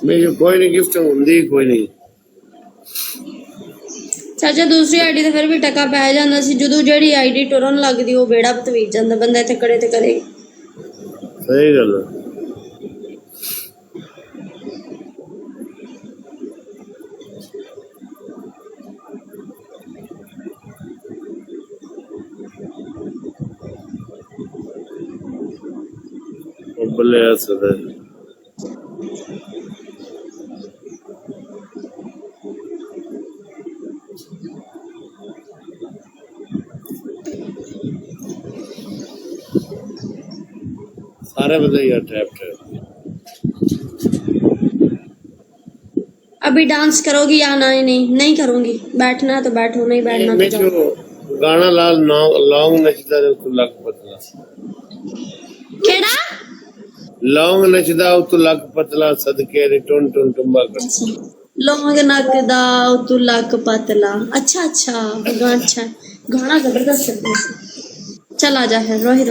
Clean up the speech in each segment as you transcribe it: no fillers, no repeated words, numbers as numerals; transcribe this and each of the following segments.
मेरे कोई नहीं गिफ्ट होंगी कोई नहीं चाचा दूसरी आईडी तो फिर भी टका पै जाता सी जो जी आईडी टुरन लगती वो बेड़ा बतवीज जाता बंदा इतने कड़े तो करे सही गल बल्ले सदा सारे बंदे यार ट्रैप अभी डांस करोगी या नहीं करूंगी बैठना है तो बैठो नहीं बैठना तो जाओ गाना लाल लॉन्ग नचदा तो लक पतला केड़ा लॉन्ग नचदा तो लक पतला सदके रे टुन टुन टुंबा कर लोग नक दा तू लक पतला अच्छा अच्छा गाना जबरदस्त है चल आ जा है रोहित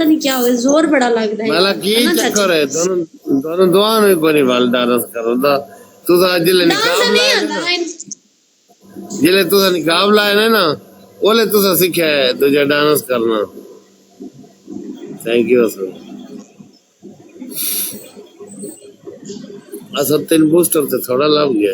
पता नहीं क्या हो गया, जोर बड़ा लगता है मला की है ना चाची? चक्कर है दोनों दुआ में कोई वाल डांस करो दा तू सा जिले डांस निकाब नहीं लाए आता है। जिले तू सा निकाब लाए ना ओले तू सा सीखे है तुझे डांस करना थैंक यू सर असद तीन बूस्टर से थोड़ा लग गया